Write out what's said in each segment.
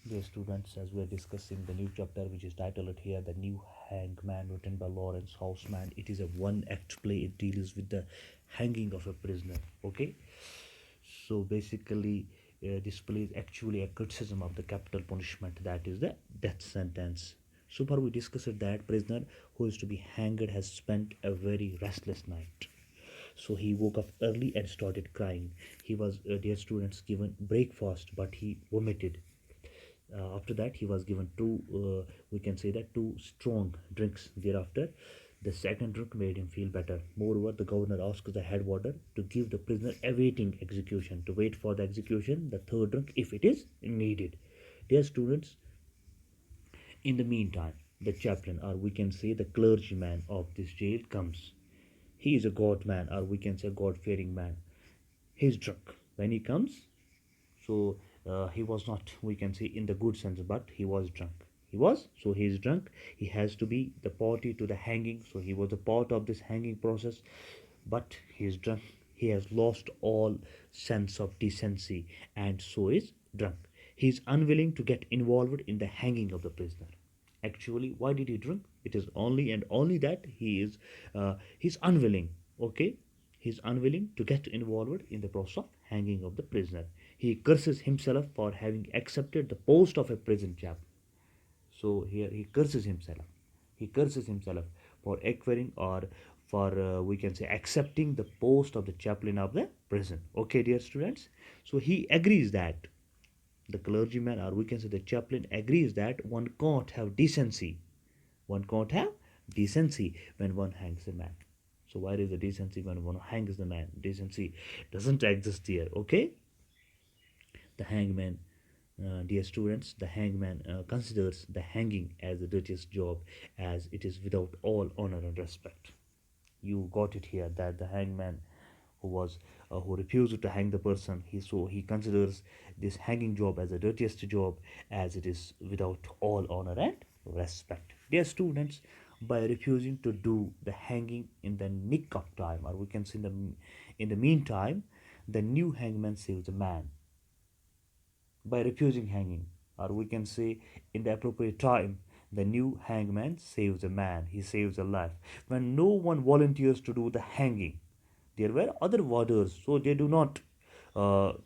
Dear students, as we are discussing the new chapter which is titled here The New Hangman, written by Lawrence Houseman. It is a one act play. It deals with the hanging of a prisoner. Okay, so basically this play is actually a criticism of the capital punishment, that is the death sentence. So far we discussed that prisoner who is to be hanged has spent a very restless night. So he woke up early and started crying. He was, dear students, given breakfast, but he vomited. After that, he was given we can say that two strong drinks. Thereafter, the second drink made him feel better. Moreover, the governor asked the head warder to give the prisoner awaiting execution, to wait for the execution, the third drink, if it is needed. Dear students, in the meantime, the chaplain, or we can say the clergyman of this jail, comes. He is a God man, or we can say God fearing man. He is drunk. When he comes, so he was not, we can say, in the good sense, but he was drunk. He is drunk. He has to be the party to the hanging, so he was a part of this hanging process, but he is drunk. He has lost all sense of decency, and so is drunk. He is unwilling to get involved in the hanging of the prisoner. Actually, why did he drink? It is only and only that he's unwilling. Okay, he's unwilling to get involved in the process of hanging of the prisoner. He curses himself for having accepted the post of a prison chaplain. So here he curses himself. He curses himself for acquiring, or for we can say accepting the post of the chaplain of the prison. Okay, dear students. So he agrees that the clergyman, or we can say the chaplain, agrees that one can't have decency. One can't have decency when one hangs a man. So where is the decency when one hangs the man? Decency doesn't exist here. Okay, the hangman, dear students, the hangman considers the hanging as the dirtiest job, as it is without all honor and respect. You got it here, that the hangman who refused to hang the person, he considers this hanging job as the dirtiest job, as it is without all honor and respect. Dear students, by refusing to do the hanging in the nick of time, or we can say in the meantime, the new hangman saves a man. By refusing hanging, or we can say in the appropriate time, the new hangman saves a man, he saves a life. When no one volunteers to do the hanging, there were other warders, so they do not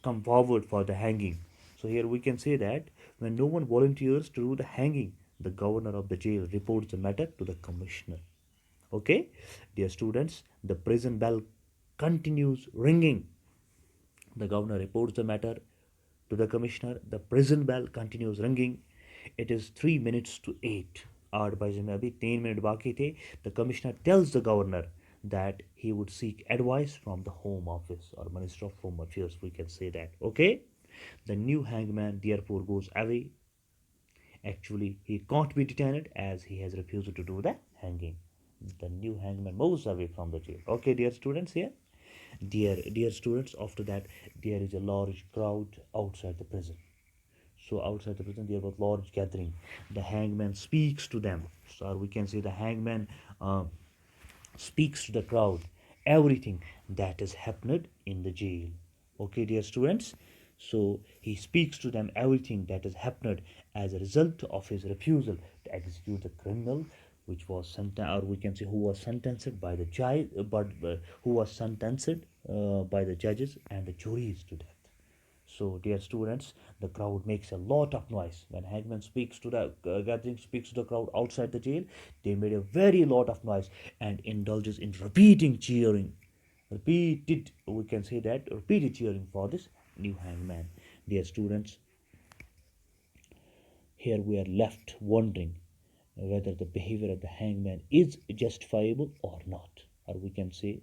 come forward for the hanging. So here we can say that when no one volunteers to do the hanging, the governor of the jail reports the matter to the commissioner. Okay, dear students, the prison bell continues ringing. The governor reports the matter to the commissioner. The prison bell continues ringing. It is 3 minutes to 8. 8 बजे में अभी 3 minute बाकी थे. The commissioner tells the governor that he would seek advice from the Home Office, or Minister of Home Affairs, we can say that. Okay? The new hangman therefore goes away. Actually, he can't be detained as he has refused to do the hanging. The new hangman moves away from the jail. Okay, dear students, here. Dear students, after that, there is a large crowd outside the prison. So outside the prison, there was large gathering. The hangman speaks to them. So we can say the hangman speaks to the crowd everything that has happened in the jail. Okay, dear students. So he speaks to them everything that has happened as a result of his refusal to execute the criminal, which was sentenced, or we can say who was sentenced by the judge, but who was sentenced by the judges and the juries to death. So, dear students, the crowd makes a lot of noise. When Hangman speaks to the gathering, speaks to the crowd outside the jail, they made a very lot of noise and indulges in repeating cheering. Repeated, we can say that, repeated cheering for this new hangman. Dear students, here we are left wondering whether the behavior of the hangman is justifiable or not. Or we can say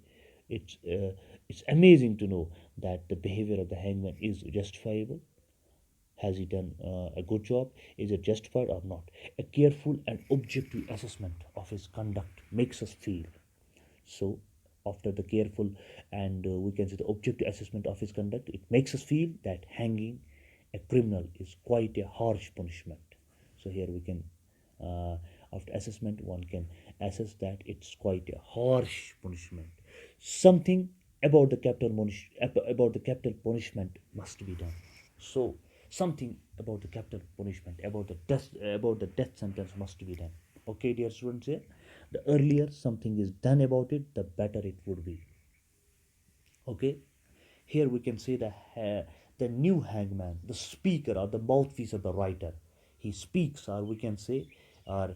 it's, uh, it's amazing to know that the behavior of the hangman is justifiable. Has he done a good job? Is it justified or not? A careful and objective assessment of his conduct makes us feel. So, after the careful and we can say the objective assessment of his conduct, it makes us feel that hanging a criminal is quite a harsh punishment. So, here we can, after assessment, one can assess that it's quite a harsh punishment. Something about the capital punishment must be done. So, something about the capital punishment, about the death sentence must be done. Okay, dear students, here the earlier something is done about it, the better it would be. Okay, here we can say the new hangman, the speaker or the mouthpiece of the writer. He speaks, or we can say, or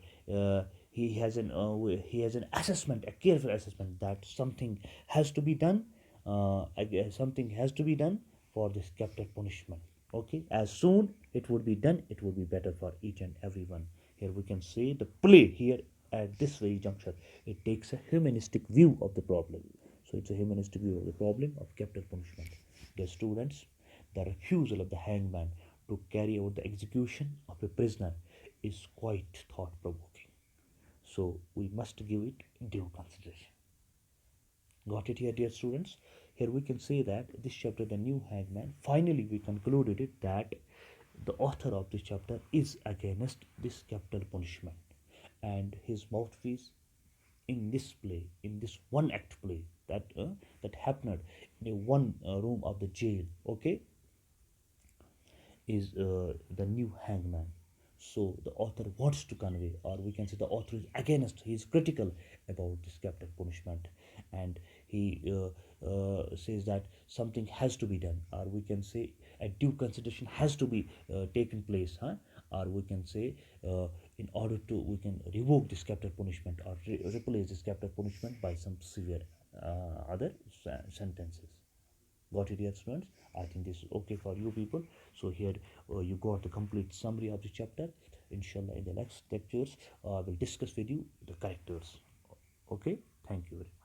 he has an assessment, a careful assessment that something has to be done. Something has to be done for this capital punishment. Okay, as soon it would be done, it would be better for each and everyone. Here we can say the play here at this very juncture, it takes a humanistic view of the problem. So it's a humanistic view of the problem of capital punishment. Dear students, the refusal of the hangman to carry out the execution of a prisoner is quite thought provoking. So we must give it due consideration. Got it here, dear students? Here we can say that this chapter, The New Hangman, finally we concluded it that the author of this chapter is against this capital punishment, and his mouthpiece in this play, in this one act play that happened in a one room of the jail, okay, is the new hangman. So the author wants to convey, or we can say the author is against, he is critical about this capital punishment, and he says that something has to be done, or we can say a due consideration has to be taken place, huh? Or we can say in order to we can revoke this capital punishment or replace this capital punishment by some severe other sentences. Got it, dear students? I think this is okay for you people. So here you got the complete summary of the chapter. Inshallah, in the next lectures, I will discuss with you the characters. Okay, thank you very much.